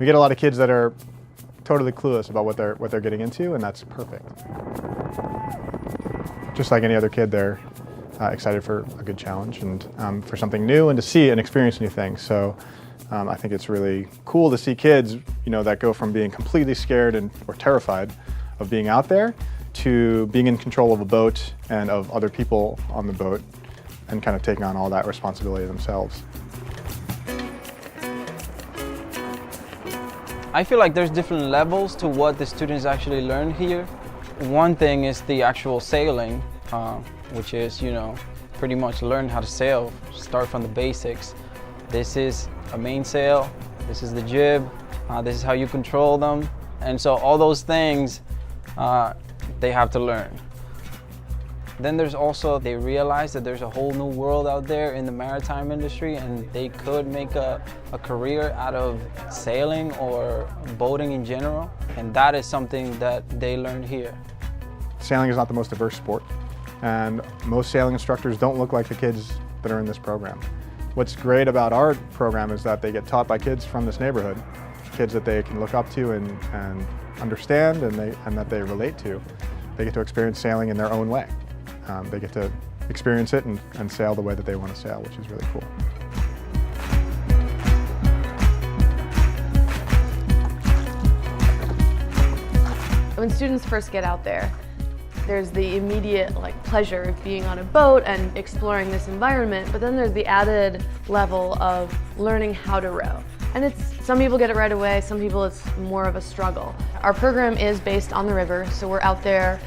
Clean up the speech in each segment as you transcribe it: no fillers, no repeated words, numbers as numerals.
We get a lot of kids that are totally clueless about what they're getting into, and that's perfect. Just like any other kid, they're excited for a good challenge and for something new and to see and experience new things. So I think it's really cool to see kids, that go from being completely scared or terrified of being out there to being in control of a boat and of other people on the boat and kind of taking on all that responsibility themselves. I feel like there's different levels to what the students actually learn here. One thing is the actual sailing, which is, pretty much learn how to sail, start from the basics. This is a mainsail, this is the jib, this is how you control them. And so all those things, they have to learn. Then there's also, they realize that there's a whole new world out there in the maritime industry, and they could make a career out of sailing or boating in general. And that is something that they learned here. Sailing is not the most diverse sport, and most sailing instructors don't look like the kids that are in this program. What's great about our program is that they get taught by kids from this neighborhood, kids that they can look up to and understand and that they relate to. They get to experience sailing in their own way. They get to experience it and sail the way that they want to sail, which is really cool. When students first get out there, there's the immediate pleasure of being on a boat and exploring this environment, but then there's the added level of learning how to row. And some people get it right away, some people it's more of a struggle. Our program is based on the river, so we're out there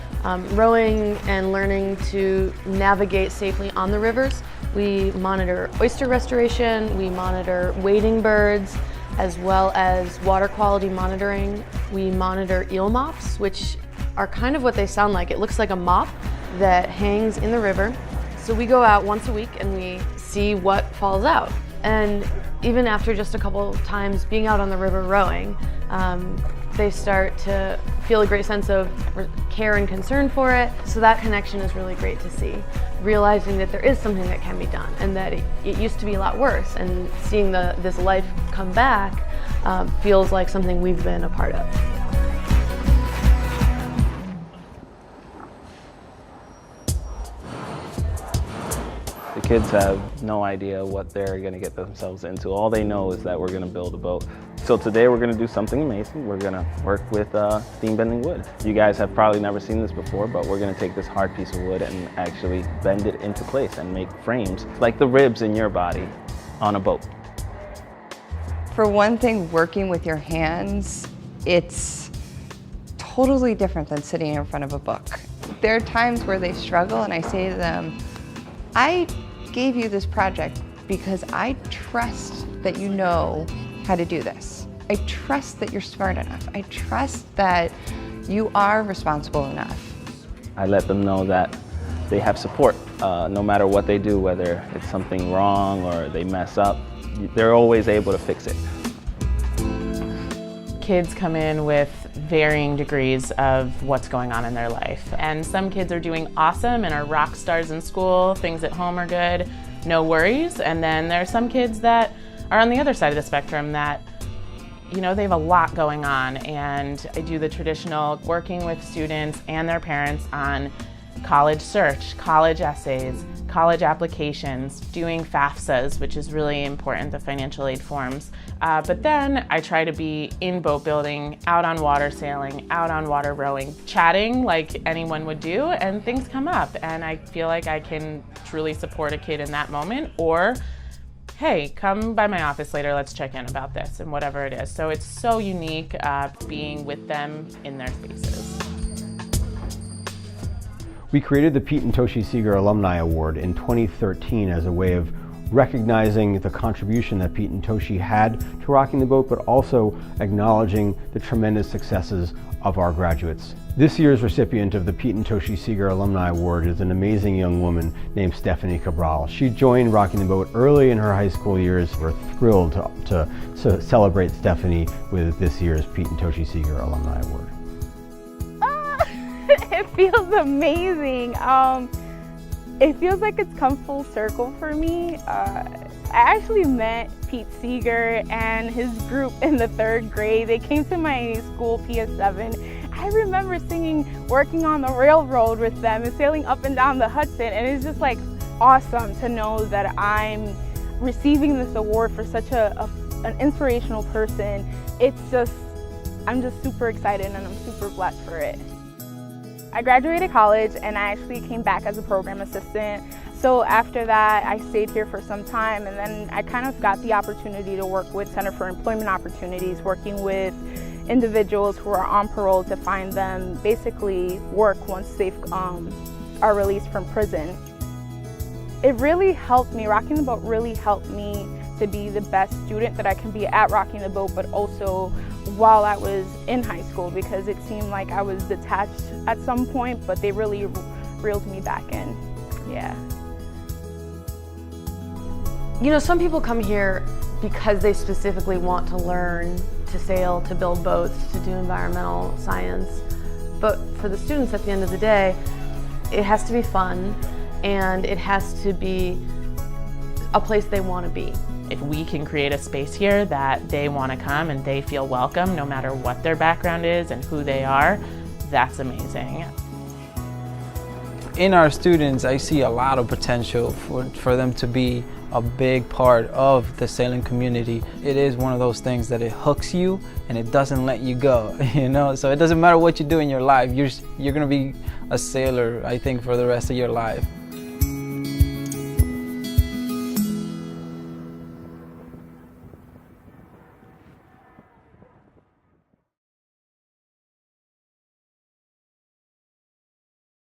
rowing and learning to navigate safely on the rivers. We monitor oyster restoration, we monitor wading birds, as well as water quality monitoring. We monitor eel mops, which are kind of what they sound like. It looks like a mop that hangs in the river. So we go out once a week and we see what falls out. And even after just a couple times being out on the river rowing, they start to feel a great sense of care and concern for it. So that connection is really great to see. Realizing that there is something that can be done and that it used to be a lot worse, and seeing this life come back feels like something we've been a part of. The kids have no idea what they're going to get themselves into. All they know is that we're going to build a boat. So today we're going to do something amazing. We're going to work with steam bending wood. You guys have probably never seen this before, but we're going to take this hard piece of wood and actually bend it into place and make frames like the ribs in your body on a boat. For one thing, working with your hands, it's totally different than sitting in front of a book. There are times where they struggle and I say to them, I gave you this project because I trust that you know how to do this. I trust that you're smart enough. I trust that you are responsible enough. I let them know that they have support no matter what they do, whether it's something wrong or they mess up, they're always able to fix it. Kids come in with varying degrees of what's going on in their life. And some kids are doing awesome and are rock stars in school, things at home are good, no worries. And then there are some kids that are on the other side of the spectrum that, they have a lot going on. And I do the traditional working with students and their parents on college search, college essays, college applications, doing FAFSAs, which is really important, the financial aid forms. But then I try to be in boat building, out on water sailing, out on water rowing, chatting like anyone would do, and things come up. And I feel like I can truly support a kid in that moment, or, hey, come by my office later, let's check in about this, and whatever it is. So it's so unique being with them in their spaces. We created the Pete and Toshi Seeger Alumni Award in 2013 as a way of recognizing the contribution that Pete and Toshi had to rocking the boat, but also acknowledging the tremendous successes of our graduates. This year's recipient of the Pete and Toshi Seeger Alumni Award is an amazing young woman named Stephanie Cabral. She joined Rocking the Boat early in her high school years. We're thrilled to celebrate Stephanie with this year's Pete and Toshi Seeger Alumni Award. It feels amazing. It feels like it's come full circle for me. I actually met Pete Seeger and his group in the 3rd grade. They came to my school, PS7. I remember working on the railroad with them and sailing up and down the Hudson, and it's just like awesome to know that I'm receiving this award for such an inspirational person. I'm just super excited and I'm super blessed for it. I graduated college and I actually came back as a program assistant. So after that, I stayed here for some time, and then I kind of got the opportunity to work with Center for Employment Opportunities, working with individuals who are on parole to find them basically work once they are released from prison. It really helped me, Rocking the Boat really helped me to be the best student that I can be at Rocking the Boat, but also while I was in high school, because it seemed like I was detached at some point, but they really reeled me back in. Yeah. You know, some people come here because they specifically want to learn to sail, to build boats, to do environmental science. But for the students at the end of the day, it has to be fun and it has to be a place they want to be. If we can create a space here that they want to come and they feel welcome no matter what their background is and who they are, that's amazing. In our students, I see a lot of potential for them to be a big part of the sailing community. It is one of those things that it hooks you and it doesn't let you go, you know? So it doesn't matter what you do in your life, you're gonna be a sailor, I think, for the rest of your life.